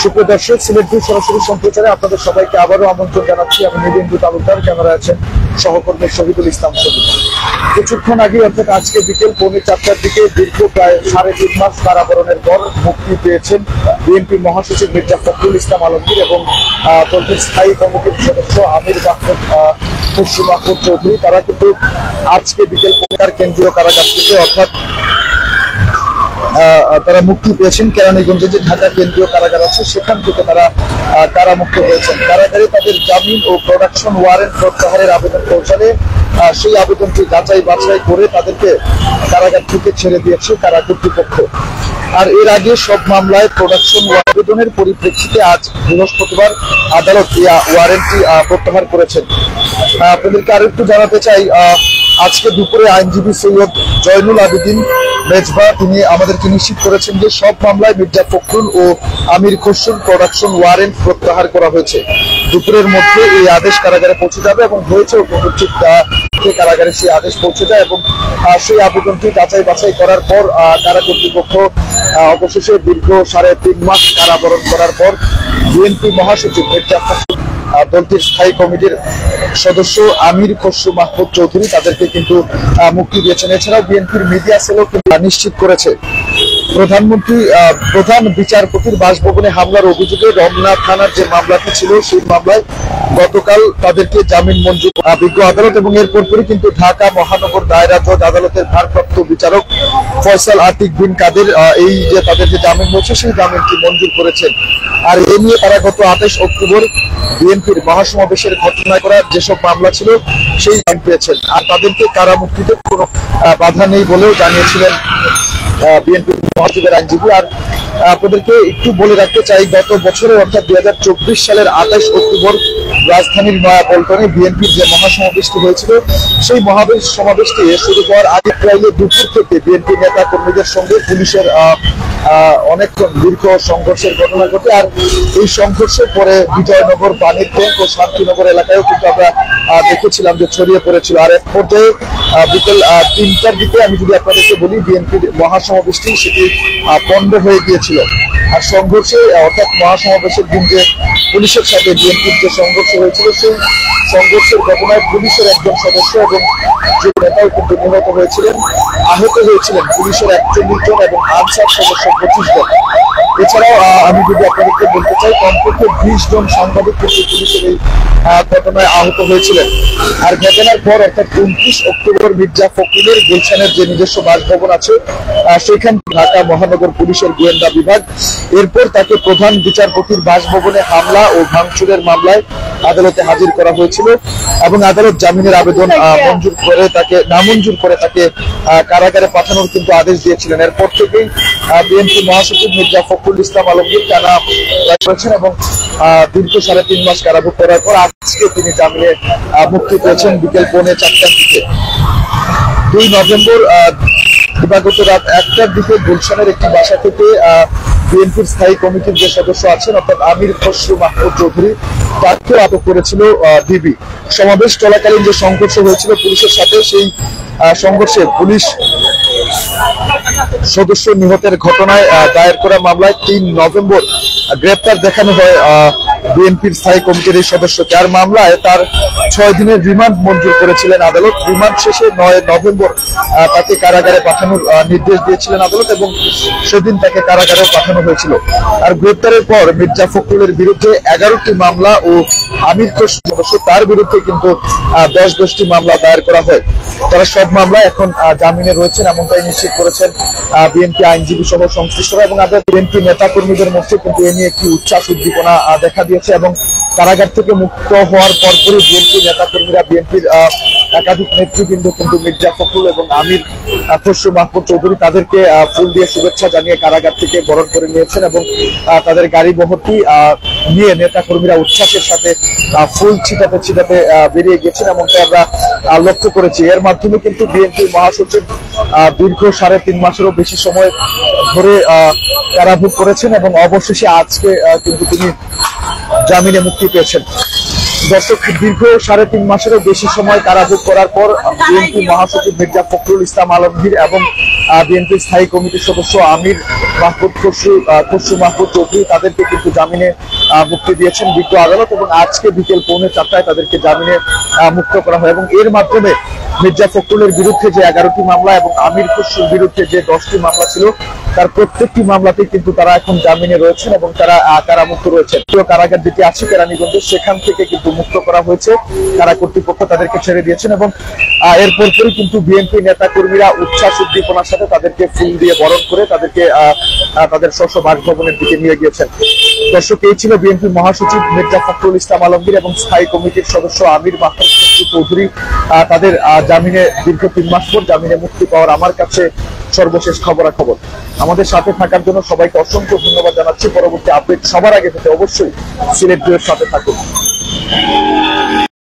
সুপ্রিয় দর্শক, সিলেট ভিউ সরাসরি সম্প্রচারে আপনাদের সবাইকে আবারও আমন্ত্রণ জানাচ্ছি। আমি নিবেন্দু তালুকদার, ক্যামেরায় আছেন সহকর্মী শহীদুল ইসলাম শহীদ। কিছুক্ষণ আগে অর্থাৎ আজকে বিকেল 4:45টার দিকে দীর্ঘ প্রায় 3.5 মাস কারাবরণের পর মুক্তি পেয়েছেন বিএনপি মহাসচিব মির্জা ফখরুল ইসলাম আলমগীর এবং দলটির স্থায়ী কমিটির সদস্য আমির মাহমুদ চৌধুরী। তারা কিন্তু আজকে বিকেল 4টার কেন্দ্রীয় কারাগার থেকে অর্থাৎ তারা মুক্তি পেয়েছেন। কেরানীগঞ্জে যে ঢাকা কেন্দ্রীয় কারাগার আছে সেখান থেকে তারা কারামুক্ত হয়েছেন। কারাগারে তাদের জামিন ও প্রোডাকশন ওয়ারেন্ট প্রত্যাহারের আবেদন পৌঁছালে সেই আবেদনটি যাচাই বাছাই করে তাদেরকে কারাগার থেকে ছেড়ে দিয়েছে কারা কর্তৃপক্ষ। আর এর আগে সব মামলায় প্রোডাকশন আবেদনের পরিপ্রেক্ষিতে আজ বৃহস্পতিবার আদালত ওয়ারেন্টটি প্রত্যাহার করেছেন। আপনাদেরকে আরো একটু জানাতে চাই, আজকে দুপুরে আইনজীবী সৈয়দ জয়নুল আবেদিন মেজবা তিনি আমাদেরকে নিশ্চিত করেছেন যে সব মামলায় মির্জা ফখরুল ও আমির খসরুর প্রোডাকশন ওয়ারেন্ট প্রত্যাহার করা হয়েছে। দুপুরের মধ্যে এই আদেশ কারাগারে পৌঁছে যাবে এবং হয়েছে কারাগারে সেই আদেশ পৌঁছে যায় এবং সেই আবেদনটি যাচাই বাছাই করার পর কারা কর্তৃপক্ষ অবশেষে দীর্ঘ 3.5 মাস কারাবরণ করার পর বিএনপি মহাসচিব মির্জা ফখরুল দলটির স্থায়ী কমিটির সদস্য আমির মাহমুদ চৌধুরী তাদেরকে কিন্তু মুক্তি দিয়েছেন। এছাড়াও বিএনপির মিডিয়া সেলও নিশ্চিত করেছে প্রধান বিচারপতির বাসভবনে হামলার অভিযোগে রমনা থানার যে মামলাটি ছিল সেই মামলায় গতকাল তাদেরকে জামিন মঞ্জুর বিজ্ঞ আদালত এবং এর পরপরই কিন্তু ঢাকা মহানগর দায়রা জজ আদালতের ভারপ্রাপ্ত বিচারক ফয়সাল আতিক বিন কাদের এই যে তাদের যে জামিন হয়েছে সেই জামিনটি মঞ্জুর করেছেন। আর এ নিয়ে তারা গত 28 অক্টোবর বিএনপির মহাসমাবেশের ঘটনায় করা যেসব মামলা ছিল সেই জামিন পেয়েছেন। আর তাদেরকে কারামুক্তিতে কোনো বাধা নেই বলেও জানিয়েছিলেন বিএনপির মহাসচিবের আইনজীবী। আর আপনাদেরকে একটু বলে রাখতে চাই, গত বছরে অর্থাৎ 2024 সালের 28 অক্টোবর রাজধানীর নয়াপল্টনে বিএনপির যে মহাসমাবেশটি হয়েছিল সেই সমাবেশটি শুরু হওয়ার আগে প্রায় দুপুর থেকে বিএনপি নেতা কর্মীদের সঙ্গে পুলিশের অনেকক্ষণ দীর্ঘ সংঘর্ষের ঘটনা ঘটে। আর এই সংঘর্ষের পরে বিজয়নগর, পানির ট্যাঙ্ক ও শান্তিনগর এলাকায়ও কিন্তু আমরা দেখেছিলাম যে ছড়িয়ে পড়েছিল। আর এক পর্যায়ে বিকেল 3টার দিকে আমি যদি আপনাদেরকে বলি বিএনপির মহাসমাবেশটি সেটি পণ্ড হয়ে গিয়েছিল। আর সংঘর্ষে অর্থাৎ মহাসমাবেশের দিন যে পুলিশের সাথে বিএনপির যে সংঘর্ষ হয়েছিল সেই সংঘর্ষের ঘটনায় পুলিশের একজন সদস্য এবং যে নেতাও কিন্তু নিহত হয়েছিলেন, আহত হয়েছিলেন পুলিশের 41 জন এবং আনসার সদস্য 25 জন। এছাড়াও আমি যদি আপনাদেরকে বলতে চাই কমপক্ষে 20 জন সাংবাদিক কিন্তু পুলিশের এই ঘটনায় আহত হয়েছিলেন। আর ঘটনার পর অর্থাৎ 29 অক্টোবর মির্জা ফখরুলের গুলশানের যে নিজস্ব বাসভবন আছে সেখানে ঢাকা মহানগর পুলিশের গোয়েন্দা বিভাগ এরপর তাকে প্রধান বিচারপতির বাসভবনে হামলা ও ভাঙচুরের মামলায় আদালতে হাজির করা হয়েছিল এবং আদালত জামিনের আবেদন নামঞ্জুর করে তাকে কারাগারে পাঠানোর কিন্তু আদেশ দিয়েছিলেন। এরপর থেকেই বিএনপি মহাসচিব মির্জা ফখরুল ইসলাম আলমগীর টানা করেছেন এবং দীর্ঘ 3.5 মাস কারাভোগ করার পর আজকে তিনি জামিনে মুক্তি পেয়েছেন বিকেল 4:45টার দিকে। 2 নভেম্বর দিবাগত রাত 1টার দিকে গুলশানের একটি বাসা থেকে বিএনপির স্থায়ী কমিটির যে সদস্য আছেন অর্থাৎ আমির মাহমুদ চৌধুরী তাকেও আটক করেছিল ডিবি। সমাবেশ চলাকালীন যে সংঘর্ষ হয়েছিল পুলিশের সাথে সেই সংঘর্ষে পুলিশ সদস্য নিহতের ঘটনায় দায়ের করা মামলায় 3 নভেম্বর গ্রেপ্তার দেখানো হয় বিএনপির স্থায়ী কমিটির এই সদস্যকে। আর মামলায় তার 6 দিনের রিমান্ড মঞ্জুর করেছিলেন আদালত। রিমান্ড শেষে 9 নভেম্বর তাকে কারাগারে পাঠানোর নির্দেশ দিয়েছিলেন আদালত এবং সেদিন তাকে কারাগারে পাঠানো হয়েছিল। আর গ্রেপ্তারের পর মির্জা ফখরুলের বিরুদ্ধে 11টি মামলা ও আমির খসরু সদস্য তার বিরুদ্ধে কিন্তু 10টি মামলা দায়ের করা হয়। তারা সব মামলায় এখন জামিনে রয়েছেন এমনটাই নিশ্চিত করেছেন বিএনপি আইনজীবী সহ সংশ্লিষ্টরা। এবং আমাদের বিএনপি নেতা কর্মীদের মধ্যে কিন্তু এ নিয়ে একটি উচ্ছ্বাস উদ্দীপনা দেখা দিয়েছে এবং কারাগার থেকে মুক্ত হওয়ার পরপরই বিএনপি নেতা কর্মীরা বিএনপির একাধিক নেতৃবৃন্দ কিন্তু মির্জা ফখরুল এবং আমির মাহমুদ চৌধুরী তাদেরকে ফুল দিয়ে শুভেচ্ছা জানিয়ে কারাগার থেকে বরণ করে নিয়েছেন এবং তাদের গাড়ি বহরটি নিয়ে নেতা কর্মীরা উচ্ছ্বাসের সাথে ফুল ছিটাতে বেরিয়ে গেছেন এমনটা আমরা লক্ষ্য করেছি। এর মাধ্যমে কিন্তু বিএনপির মহাসচিব দীর্ঘ 3.5 মাসেরও বেশি সময় ধরে কারাভোগ করেছেন এবং অবশেষে আজকে কিন্তু তিনি জামিনে মুক্তি পেয়েছেন। দর্শক, দীর্ঘ 3.5 মাসেরও বেশি সময় কারাভোগ করার পর বিএনপি মহাসচিব মির্জা ফখরুল ইসলাম আলমগীর এবং বিএনপির স্থায়ী কমিটির সদস্য আমির খসরু মাহমুদ চৌধুরী তাদেরকে কিন্তু জামিনে মুক্তি দিয়েছেন বিজ্ঞ আদালত, এবং আজকে বিকেল 4:45 তাদেরকে জামিনে মুক্ত করা হয়। এবং এর মাধ্যমে মির্জা ফখরুলের বিরুদ্ধে যে 11টি মামলা এবং আমির খসরুর বিরুদ্ধে যে 10টি মামলা ছিল তার প্রত্যেকটি মামলাতেই কিন্তু তারা এখন জামিনে রয়েছেন এবং তারা কারামুক্ত রয়েছেন। কারাগার যেটি আছে কেরানীগঞ্জে, সেখান থেকে কিন্তু মুক্ত করা হয়েছে, কারা কর্তৃপক্ষ তাদেরকে ছেড়ে দিয়েছেন। এবং এরপর কিন্তু বিএনপি নেতা কর্মীরা উচ্ছ্বাস উদ্দীপনার সাথে তাদেরকে ফুল দিয়ে বরণ করে তাদেরকে তাদের স্ব বাসভবনের দিকে নিয়ে গিয়েছেন। দর্শক, এই ছিল বিএনপি মহাসচিব মির্জা ফখরুল ইসলাম আলমগীর এবং স্থায়ী কমিটির সদস্য আমির মাহমুদ চৌধুরী তাদের জামিনে দীর্ঘ 3 মাস পর জামিনে মুক্তি পাওয়ার আমার কাছে সর্বশেষ খবরাখবর। আমাদের সাথে থাকার জন্য সবাইকে অসংখ্য ধন্যবাদ জানাচ্ছি। পরবর্তী আপডেট সবার আগে পেতে অবশ্যই সিলেট ভিউয়ের সাথে থাকুন।